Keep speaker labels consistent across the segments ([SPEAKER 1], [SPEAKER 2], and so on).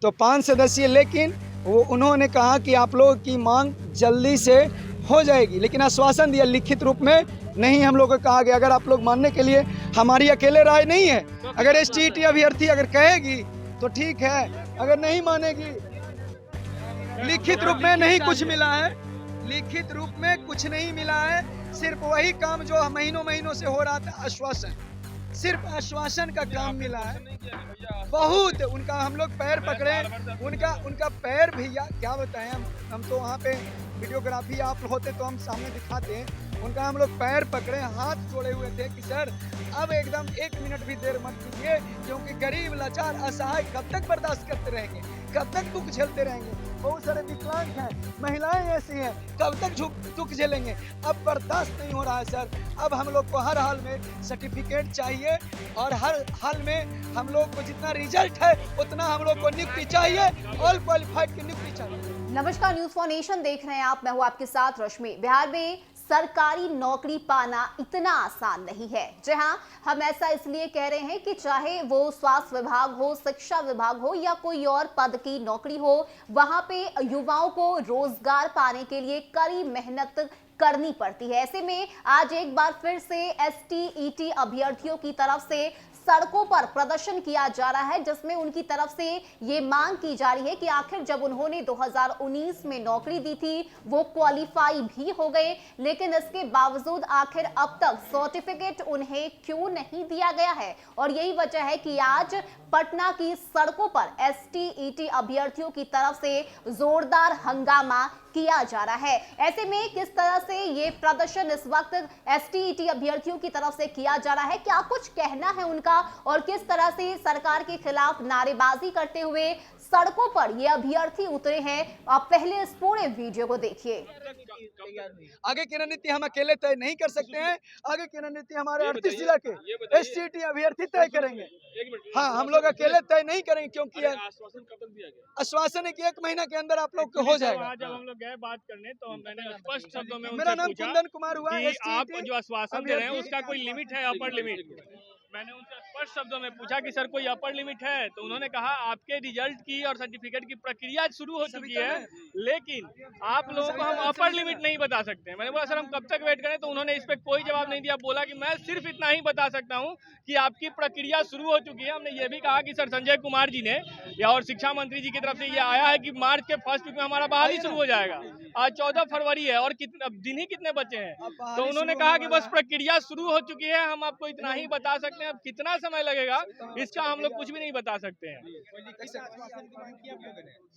[SPEAKER 1] तो 5 सदस्यीय, लेकिन वो उन्होंने कहा कि आप लोगों की मांग जल्दी से हो जाएगी, लेकिन आश्वासन दिया, लिखित रूप में नहीं हम लोग को कहा गया। अगर आप लोग मानने के लिए, हमारी अकेले राय नहीं है, अगर एसटीईटी अभ्यर्थी अगर कहेगी तो ठीक है, अगर नहीं मानेगी, लिखित रूप में नहीं कुछ मिला है, लिखित रूप में कुछ नहीं मिला है, सिर्फ वही काम जो महीनों महीनों से हो रहा था, आश्वासन, सिर्फ आश्वासन का काम मिला है। बहुत उनका हम लोग पैर पकड़े, उनका पैर भैया क्या बताएं, हम तो वहाँ पे वीडियोग्राफी आप होते तो हम सामने दिखाते हैं, उनका हम लोग पैर पकड़े, हाथ जोड़े हुए थे कि सर अब एकदम 1 मिनट भी देर मत कीजिए, क्योंकि गरीब लाचार असहाय कब तक बर्दाश्त करते रहेंगे, कब तक दुख झेलते रहेंगे, बहुत सारे विकलांग हैं, महिलाएं ऐसी हैं, कब तक दुख झेलेंगे, अब बर्दाश्त नहीं हो रहा है सर। अब हम लोग को हर हाल में सर्टिफिकेट चाहिए, और हर हाल में हम लोग को जितना रिजल्ट है उतना हम लोग को नियुक्ति चाहिए, ऑल क्वालिफाइड की नियुक्ति चाहिए।
[SPEAKER 2] नमस्कार, न्यूज़ फॉर नेशन देख रहे हैं आप, मैं हूं आपके साथ रश्मि। बिहार में सरकारी नौकरी पाना इतना आसान नहीं है। जी हां, हम ऐसा इसलिए कह रहे हैं कि चाहे वो स्वास्थ्य विभाग हो, शिक्षा विभाग हो या कोई और पद की नौकरी हो, वहां पे युवाओं को रोजगार पाने के लिए कड़ी मेहनत करनी पड़ती है। ऐसे में आज एक बार फिर से एसटीईटी अभ्यर्थियों की तरफ से सड़कों पर प्रदर्शन किया जा रहा है, जिसमें उनकी तरफ से ये मांग की जा रही है कि आखिर जब उन्होंने 2019 में नौकरी दी थी वो क्वालिफाई भी हो गए, लेकिन इसके बावजूद आखिर अब तक सर्टिफिकेट उन्हें क्यों नहीं दिया गया है। और यही वजह है कि आज पटना की सड़कों पर एसटीईटी अभ्यर्थियों की तरफ से जोरदार हंगामा किया जा रहा है। ऐसे में किस तरह से ये प्रदर्शन इस वक्त एसटीईटी अभ्यर्थियों की तरफ से किया जा रहा है, क्या कुछ कहना है उनका, और किस तरह से सरकार के खिलाफ नारेबाजी करते हुए सड़कों पर ये अभ्यर्थी उतरे हैं, आप पहले इस पूरे वीडियो को देखिए।
[SPEAKER 1] आगे की रणनीति हम अकेले तय नहीं कर सकते हैं, आगे की रणनीति हमारे 38 जिला के एसटीईटी अभ्यर्थी तय करेंगे। हाँ, हम लोग अकेले तय नहीं करेंगे, क्योंकि
[SPEAKER 3] आश्वासन कब तक दिया गया?
[SPEAKER 1] आश्वासन है कि 1 महीना के अंदर आप लोग को हो जाएगा।
[SPEAKER 3] जब हम लोग गए बात करने तो मैंने स्पष्ट शब्दों में
[SPEAKER 1] मेरा
[SPEAKER 3] उनसे
[SPEAKER 1] नाम
[SPEAKER 3] पूछा
[SPEAKER 1] कुंदन कुमार हुआ,
[SPEAKER 3] कि
[SPEAKER 1] STET
[SPEAKER 3] आप जो आश्वासन दे रहे हैं उसका कोई लिमिट है, अपर लिमिट? मैंने उनसे स्पष्ट शब्दों में पूछा कि सर कोई अपर लिमिट है, तो उन्होंने कहा आपके रिजल्ट की और सर्टिफिकेट की प्रक्रिया शुरू हो चुकी है, लेकिन आप लोगों को हम अपर लिमिट नहीं बता सकते। मैंने बोला सर हम कब तक वेट करें, तो उन्होंने इस पर कोई जवाब नहीं दिया। बोला कि मैं सिर्फ इतना ही बता सकता हूं कि आपकी प्रक्रिया शुरू हो चुकी है। हमने ये भी कहा कि सर संजय कुमार जी ने या और शिक्षा मंत्री जी की तरफ से ये आया है कि मार्च के फर्स्ट वीक में हमारा बहाली शुरू हो जाएगा। आज 14 फरवरी है और दिन ही कितने बचे हैं, तो उन्होंने कहा कि बस प्रक्रिया शुरू हो चुकी है, हम आपको इतना ही बता सकते हैं। अब कितना समय लगेगा इसका हम लोग कुछ भी नहीं बता सकते हैं।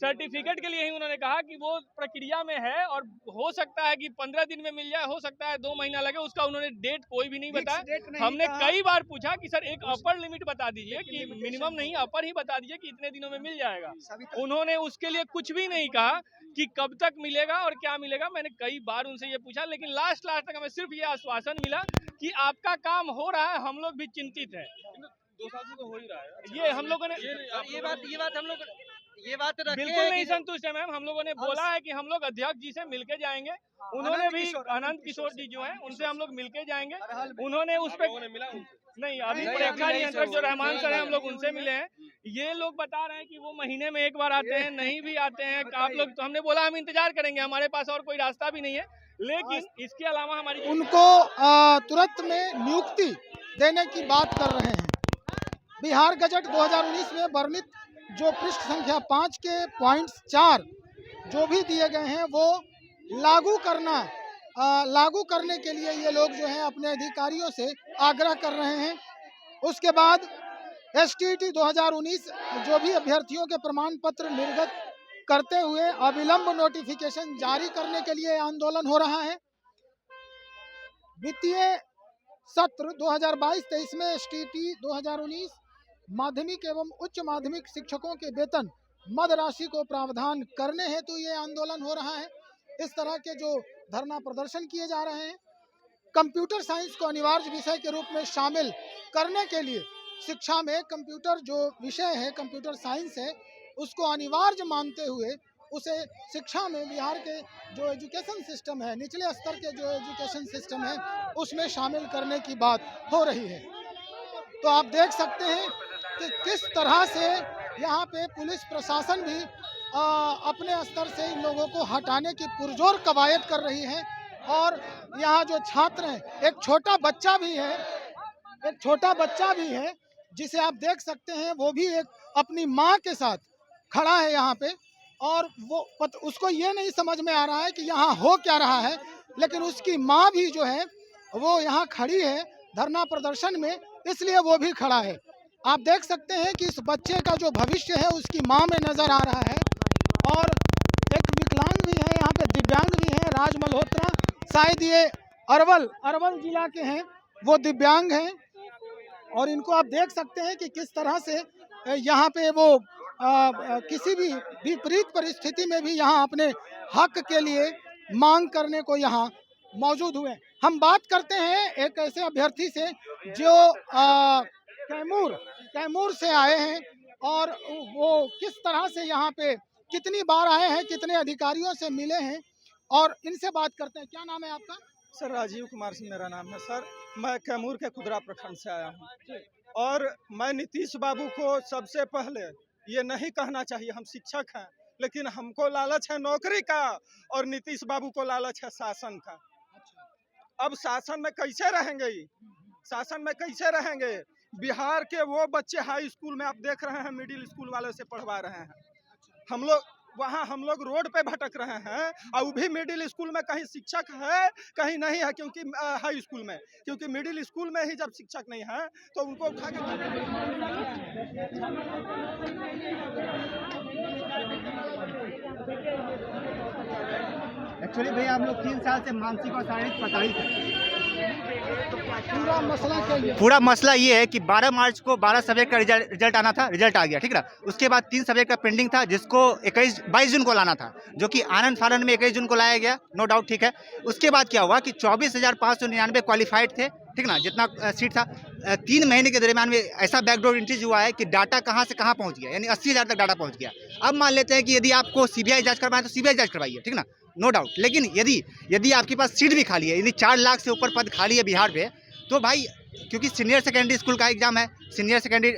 [SPEAKER 3] सर्टिफिकेट के लिए ही उन्होंने कहा कि वो प्रक्रिया में है और हो सकता है कि 15 दिन में मिल जाए, हो सकता है 2 महीना लगे, उसका उन्होंने डेट कोई भी नहीं बताया। हमने कई बार पूछा कि सर एक अपर लिमिट बता दीजिए, कि मिनिमम नहीं अपर ही बता दीजिए कि इतने दिनों में मिल जाएगा। उन्होंने उसके लिए कुछ भी नहीं कहा कि कब तक मिलेगा और क्या मिलेगा। मैंने कई बार उनसे ये पूछा, लेकिन लास्ट तक हमें सिर्फ ये आश्वासन मिला कि आपका काम हो रहा है, हम लोग भी चिंतित हैं। 2 साल से तो हो ही रहा है। ये हम लोगों ने
[SPEAKER 4] ये बात
[SPEAKER 3] बिल्कुल नहीं संतुष्ट है मैम। हम लोगों ने बोला है कि हम लोग अध्यक्ष जी से मिलके जाएंगे। उन्होंने भी अनंत किशोर जी जो हैं उनसे हम लोग मिलके जाएंगे। उन्होंने उस पे नहीं, अभी परीक्षा नियंत्रक जो रहमान सर हैं हम लोग उनसे मिले हैं। ये लोग बता रहे हैं कि वो महीने में एक बार आते हैं, नहीं भी आते हैं आप लोग। तो हमने बोला हम इंतजार करेंगे, हमारे पास और कोई रास्ता भी नहीं है, लेकिन इसके अलावा हमारी
[SPEAKER 4] उनको तुरंत में नियुक्ति देने की बात कर रहे हैं। बिहार गजट 2019 में वर्णित जो पृष्ठ संख्या 5 के पॉइंट्स 4 जो भी दिए गए हैं वो लागू करने के लिए ये लोग जो है अपने अधिकारियों से आग्रह कर रहे हैं। उसके बाद एसटीईटी 2019 जो भी अभ्यर्थियों के प्रमाण पत्र निर्गत करते हुए अविलंब नोटिफिकेशन जारी करने के लिए आंदोलन हो रहा है। वित्तीय सत्र 2022-23 में एसटीईटी 2019 माध्यमिक एवं उच्च माध्यमिक शिक्षकों के वेतन मद राशि को प्रावधान करने हेतु ये आंदोलन हो रहा है। इस तरह के जो धरना प्रदर्शन किए जा रहे हैं। कंप्यूटर साइंस को अनिवार्य विषय के रूप में शामिल करने के लिए शिक्षा में कंप्यूटर जो विषय है, कंप्यूटर साइंस है, उसको अनिवार्य मानते हुए उसे शिक्षा में बिहार के जो एजुकेशन सिस्टम है, निचले स्तर के जो एजुकेशन सिस्टम है, उसमें शामिल करने की बात हो रही है। तो आप देख सकते हैं कि किस तरह से यहाँ पे पुलिस प्रशासन भी अपने स्तर से इन लोगों को हटाने की पुरजोर कवायद कर रही है। और यहाँ जो छात्र हैं, एक छोटा बच्चा भी है जिसे आप देख सकते हैं, वो भी एक अपनी माँ के साथ खड़ा है यहाँ पे। और वो उसको ये नहीं समझ में आ रहा है कि यहाँ हो क्या रहा है, लेकिन उसकी माँ भी जो है वो यहाँ खड़ी है धरना प्रदर्शन में, इसलिए वो भी खड़ा है। आप देख सकते हैं कि इस बच्चे का जो भविष्य है उसकी माँ में नजर आ रहा है। और एक विकलांग भी है यहाँ पे, दिव्यांग भी है, राज मल्होत्रा, शायद ये अरवल जिला के हैं, वो दिव्यांग हैं। और इनको आप देख सकते हैं कि किस तरह से यहाँ पे वो किसी भी विपरीत परिस्थिति में भी यहाँ अपने हक के लिए मांग करने को यहाँ मौजूद हुए। हम बात करते हैं एक ऐसे अभ्यर्थी से जो कैमूर से आए हैं, और वो किस तरह से यहाँ पे कितनी बार आए हैं, कितने अधिकारियों से मिले हैं, और इनसे बात करते हैं। क्या नाम है आपका?
[SPEAKER 1] सर राजीव कुमार सिंह मेरा नाम है सर। मैं कैमूर के खुदरा प्रखंड से आया हूँ, और मैं नीतीश बाबू को सबसे पहले ये नहीं कहना चाहिए, हम शिक्षक हैं, लेकिन हमको लालच है नौकरी का और नीतीश बाबू को लालच है शासन का। अब शासन में कैसे रहेंगे, शासन में कैसे रहेंगे? बिहार के वो बच्चे हाई स्कूल में आप देख रहे हैं, मिडिल स्कूल वाले से पढ़वा रहे हैं। हम लोग रोड पे भटक रहे हैं, और वो भी मिडिल स्कूल में कहीं शिक्षक है कहीं नहीं है, क्योंकि हाई स्कूल में, क्योंकि मिडिल स्कूल में ही जब शिक्षक नहीं है तो उनको उठा के
[SPEAKER 5] एक्चुअली भैया हम लोग 3 साल से मानसिक और शारीरिक प्रताड़ित हैं। पूरा मसला ये है कि 12 मार्च को 12 सब्जेक्ट का रिजल्ट आना था, रिजल्ट आ गया, ठीक ना। उसके बाद 3 सब्जेक्ट का पेंडिंग था, जिसको 22 जून को लाना था, जो कि आनंद फानंद में 21 जून को लाया गया, नो डाउट, ठीक है। उसके बाद क्या हुआ कि 24,599 क्वालिफाइड थे, ठीक ना, जितना सीट था। 3 महीने के दरमियान में ऐसा बैकडोर इंट्रीज हुआ है कि डाटा कहाँ से कहाँ पहुँच गया, यानी 80,000 तक डाटा पहुँच गया। अब मान लेते हैं कि यदि आपको CBI जाँच करवाएं तो CBI जाँच करवाइए, ठीक ना, नो डाउट। लेकिन यदि आपके पास सीट भी खाली है, यदि 4 लाख से ऊपर पद खाली है बिहार पे, तो भाई क्योंकि सीनियर सेकेंडरी स्कूल का एग्जाम है, सीनियर सेकेंडरी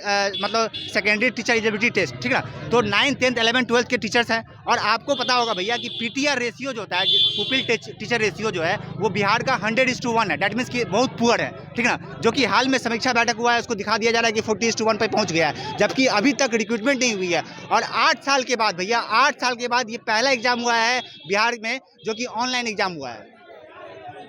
[SPEAKER 5] मतलब सेकेंडरी टीचर एलिजिबिलिटी टेस्ट, ठीक है ना। तो 9th, 10th, 11th, 12th के टीचर्स हैं, और आपको पता होगा भैया कि PTR रेशियो जो होता है, पुपिल टीचर रेशियो जो है, वो बिहार का 100:1 है। डैट मीन्स कि बहुत पुअर है, ठीक है ना। जो कि हाल में समीक्षा बैठक हुआ है, उसको दिखा दिया जा रहा है कि 40:1 पे पहुंच गया है, जबकि अभी तक रिक्रूटमेंट नहीं हुई है। और 8 साल के बाद भैया, 8 साल के बाद ये पहला एग्जाम हुआ है बिहार में जो कि ऑनलाइन एग्जाम हुआ है।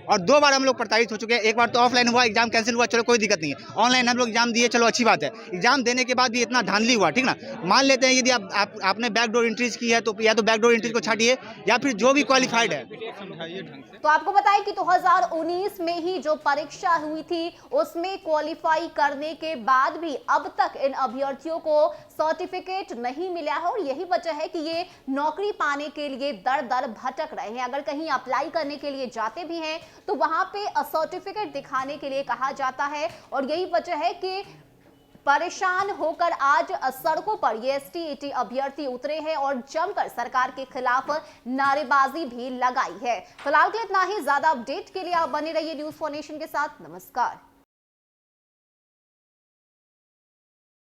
[SPEAKER 5] और 2 बार हम लोग प्रताड़ित हो चुके हैं। एक बार तो ऑफलाइन हुआ, एग्जाम कैंसिल हुआ, चलो कोई दिक्कत नहीं है। ऑनलाइन हम लोग एग्जाम दिए, चलो अच्छी बात है। एग्जाम देने के बाद भी इतना धांधली हुआ, ठीक ना। मान लेते हैं यदि आपने बैकडोर एंट्रीज की है, तो या तो बैकडोर एंट्रीज को छाटिए, या फिर जो भी क्वालिफाइड है।
[SPEAKER 2] तो आपको बताएं कि 2019 में ही जो परीक्षा हुई थी, उसमें क्वालिफाई करने के बाद भी अब तक इन अभ्यर्थियों को सर्टिफिकेट नहीं मिला है, और यही वजह है कि ये नौकरी पाने के लिए दर दर भटक रहे हैं। अगर कहीं अप्लाई करने के लिए जाते भी हैं तो वहां पे सर्टिफिकेट दिखाने के लिए कहा जाता है, और यही वजह है कि परेशान होकर आज सड़कों पर ये ST/AT अभ्यर्थी उतरे हैं और जमकर सरकार के खिलाफ नारेबाजी भी लगाई है। फिलहाल के इतना ही। ज्यादा अपडेट के लिए आप बने रहिए न्यूज़4 नेशन के साथ। नमस्कार।